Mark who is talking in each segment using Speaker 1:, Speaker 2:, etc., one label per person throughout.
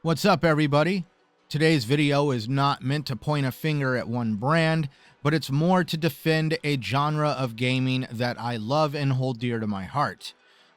Speaker 1: What's up, everybody? Today's video is not meant to point a finger at one brand, but it's more to defend a genre of gaming that I love and hold dear to my heart.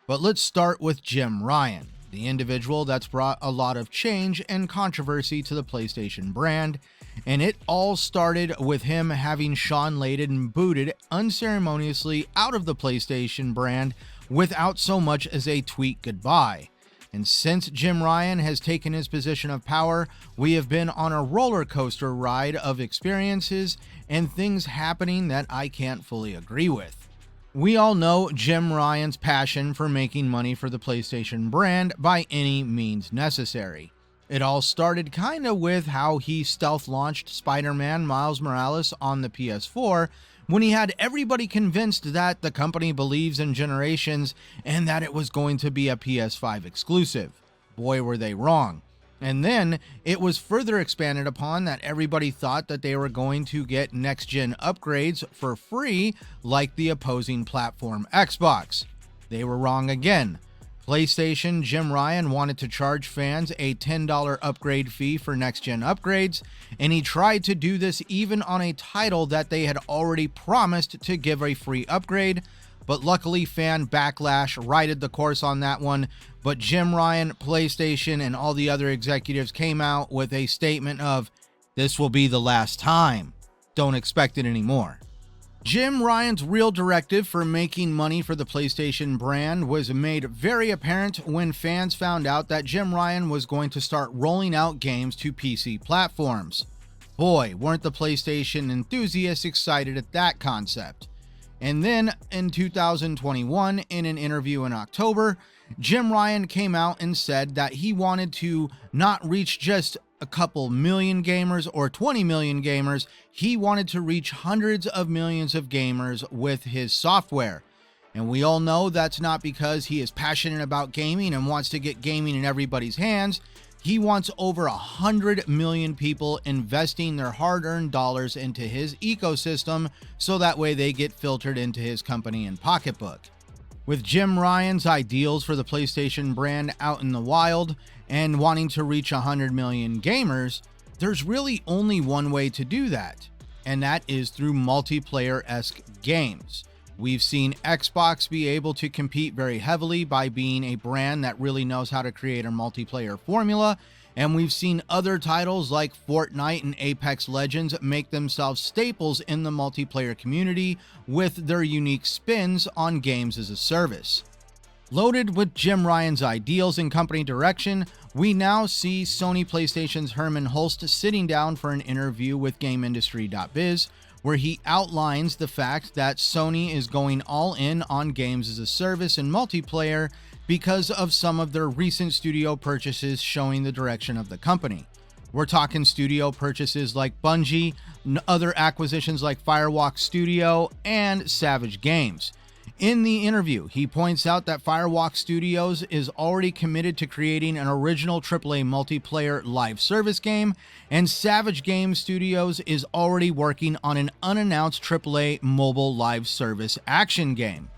Speaker 1: But let's start with Jim Ryan, the individual that's brought a lot of change and controversy to the PlayStation brand, and it all started with him having Sean Layden booted unceremoniously out of the PlayStation brand without so much as a tweet goodbye. And since Jim Ryan has taken his position of power, we have been on a roller coaster ride of experiences and things happening that I can't fully agree with. We all know Jim Ryan's passion for making money for the PlayStation brand by any means necessary. It all started kinda with how he stealth launched Spider-Man Miles Morales on the PS4 when he had everybody convinced that the company believes in generations and that it was going to be a PS5 exclusive. Boy, were they wrong. And then it was further expanded upon that everybody thought that they were going to get next-gen upgrades for free like the opposing platform Xbox. They were wrong again. PlayStation, Jim Ryan wanted to charge fans a $10 upgrade fee for next-gen upgrades, and he tried to do this even on a title that they had already promised to give a free upgrade, but luckily fan backlash righted the course on that one. But Jim Ryan, PlayStation, and all the other executives came out with a statement of, "This will be the last time. Don't expect it anymore." Jim Ryan's real directive for making money for the PlayStation brand was made very apparent when fans found out that Jim Ryan was going to start rolling out games to PC platforms. Boy, weren't the PlayStation enthusiasts excited at that concept. And then in 2021, in an interview in October, Jim Ryan came out and said that he wanted to not reach just a couple million gamers or 20 million gamers. He wanted to reach hundreds of millions of gamers with his software. And we all know that's not because he is passionate about gaming and wants to get gaming in everybody's hands. He wants over 100 million people investing their hard-earned dollars into his ecosystem so that way they get filtered into his company and pocketbook. With Jim Ryan's ideals for the PlayStation brand out in the wild and wanting to reach 100 million gamers, there's really only one way to do that, and that is through multiplayer-esque games. We've seen Xbox be able to compete very heavily by being a brand that really knows how to create a multiplayer formula, and we've seen other titles like Fortnite and Apex Legends make themselves staples in the multiplayer community with their unique spins on games as a service. Loaded with Jim Ryan's ideals and company direction, we now see Sony PlayStation's Herman Hulst sitting down for an interview with GameIndustry.biz, where he outlines the fact that Sony is going all in on games as a service and multiplayer because of some of their recent studio purchases showing the direction of the company. We're talking studio purchases like Bungie, other acquisitions like Firewalk Studio, and Savage Games. In the interview, he points out that Firewalk Studios is already committed to creating an original AAA multiplayer live service game, and Savage Games Studios is already working on an unannounced AAA mobile live service action game.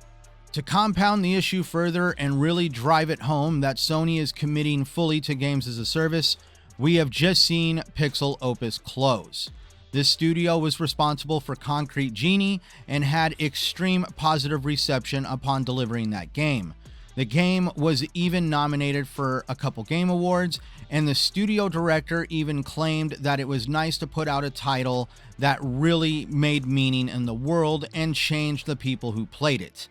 Speaker 1: To compound the issue further and really drive it home that Sony is committing fully to games as a service, we have just seen Pixel Opus close. This studio was responsible for Concrete Genie and had extreme positive reception upon delivering that game. The game was even nominated for a couple game awards, and the studio director even claimed that it was nice to put out a title that really made meaning in the world and changed the people who played it.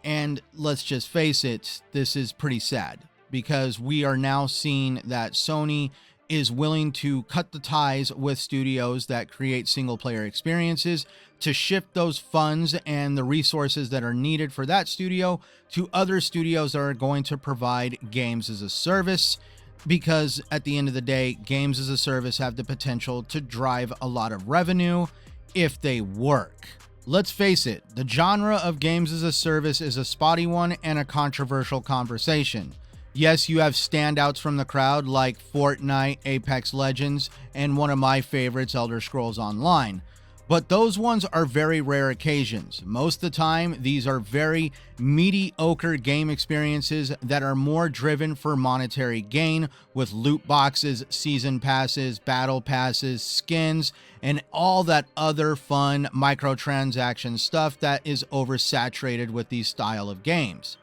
Speaker 1: And let's just face it, this is pretty sad because we are now seeing that Sony is willing to cut the ties with studios that create single-player experiences to shift those funds and the resources that are needed for that studio to other studios that are going to provide games as a service, because at the end of the day, games as a service have the potential to drive a lot of revenue if they work. Let's face it, the genre of games as a service is a spotty one and a controversial conversation. Yes, you have standouts from the crowd like Fortnite, Apex Legends, and one of my favorites, Elder Scrolls Online. But those ones are very rare occasions. Most of the time, these are very mediocre game experiences that are more driven for monetary gain with loot boxes, season passes, battle passes, skins, and all that other fun microtransaction stuff that is oversaturated with these style of games.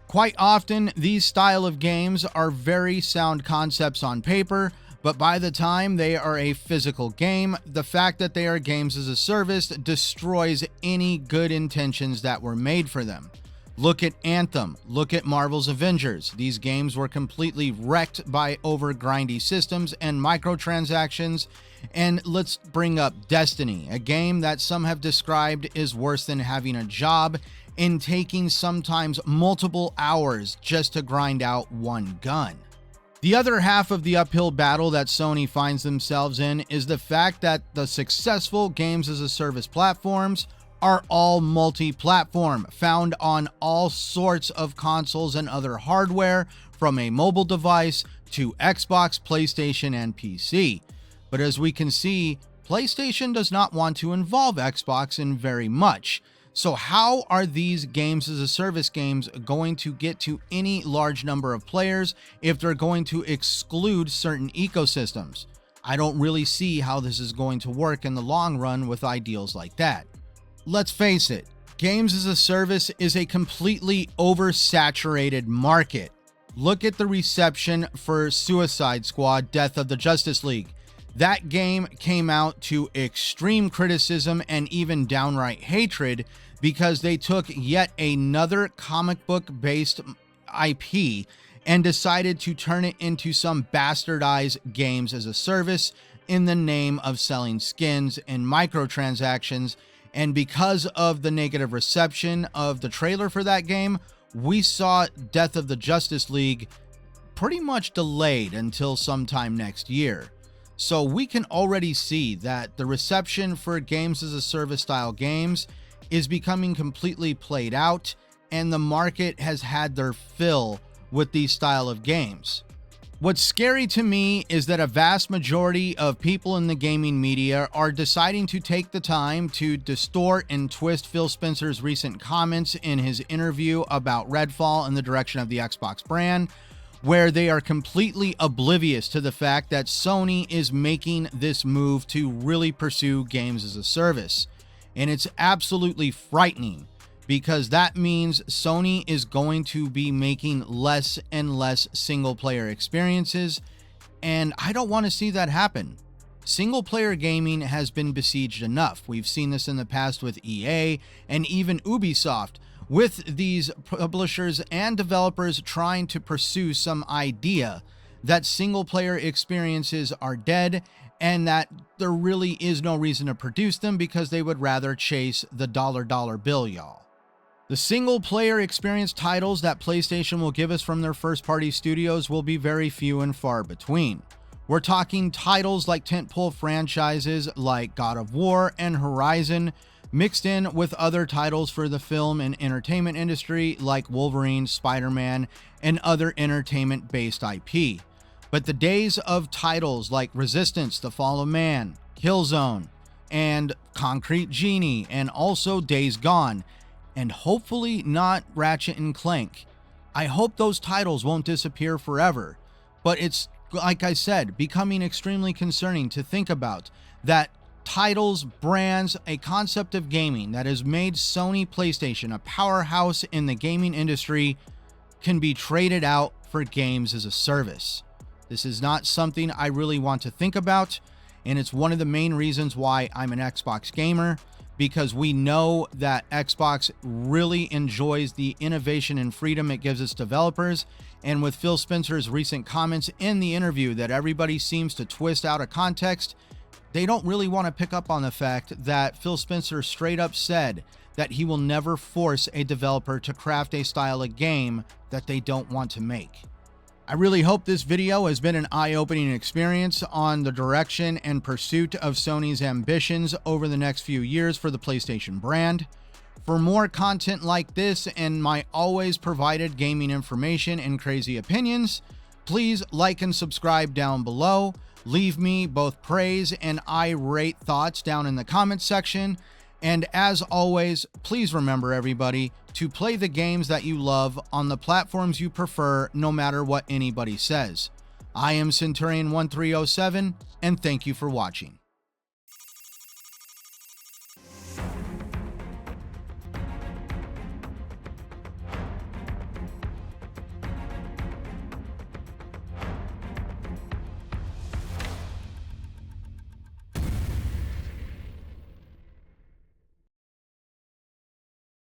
Speaker 1: Quite often, these style of games are very sound concepts on paper, but by the time they are a physical game, the fact that they are games as a service destroys any good intentions that were made for them. Look at Anthem, look at Marvel's Avengers. These games were completely wrecked by over-grindy systems and microtransactions. And let's bring up Destiny, a game that some have described is worse than having a job and taking sometimes multiple hours just to grind out one gun. The other half of the uphill battle that Sony finds themselves in is the fact that the successful games as a service platforms are all multi-platform, found on all sorts of consoles and other hardware, from a mobile device to Xbox, PlayStation, and PC. But as we can see, PlayStation does not want to involve Xbox in very much. So how are these games as a service games going to get to any large number of players if they're going to exclude certain ecosystems? I don't really see how this is going to work in the long run with ideals like that. Let's face it, games as a service is a completely oversaturated market. Look at the reception for Suicide Squad: Death of the Justice League. That game came out to extreme criticism and even downright hatred because they took yet another comic book based IP and decided to turn it into some bastardized games as a service in the name of selling skins and microtransactions. And because of the negative reception of the trailer for that game, we saw Death of the Justice League pretty much delayed until sometime next year. So we can already see that the reception for games as a service style games is becoming completely played out, and the market has had their fill with these style of games. What's scary to me is that a vast majority of people in the gaming media are deciding to take the time to distort and twist Phil Spencer's recent comments in his interview about Redfall in the direction of the Xbox brand, where they are completely oblivious to the fact that Sony is making this move to really pursue games as a service. And it's absolutely frightening, because that means Sony is going to be making less and less single-player experiences, and I don't want to see that happen. Single-player gaming has been besieged enough. We've seen this in the past with EA and even Ubisoft, with these publishers and developers trying to pursue some idea that single-player experiences are dead and that there really is no reason to produce them because they would rather chase the dollar bill, y'all. The single-player experience titles that PlayStation will give us from their first-party studios will be very few and far between. We're talking titles like tentpole franchises like God of War and Horizon, mixed in with other titles for the film and entertainment industry like Wolverine, Spider-Man, and other entertainment-based IP. But the days of titles like Resistance: The Fall of Man, Killzone, and Concrete Genie, and also Days Gone, and hopefully not Ratchet and Clank. I hope those titles won't disappear forever, but it's, like I said, becoming extremely concerning to think about that titles, brands, a concept of gaming that has made Sony PlayStation a powerhouse in the gaming industry can be traded out for games as a service. This is not something I really want to think about, and it's one of the main reasons why I'm an Xbox gamer, because we know that Xbox really enjoys the innovation and freedom it gives its developers. And with Phil Spencer's recent comments in the interview that everybody seems to twist out of context, they don't really want to pick up on the fact that Phil Spencer straight up said that he will never force a developer to craft a style of game that they don't want to make. I really hope this video has been an eye-opening experience on the direction and pursuit of Sony's ambitions over the next few years for the PlayStation brand. For more content like this and my always provided gaming information and crazy opinions, please like and subscribe down below. Leave me both praise and irate thoughts down in the comments section. And as always, please remember, everybody, to play the games that you love on the platforms you prefer, no matter what anybody says. I am Centurion 1307, and thank you for watching.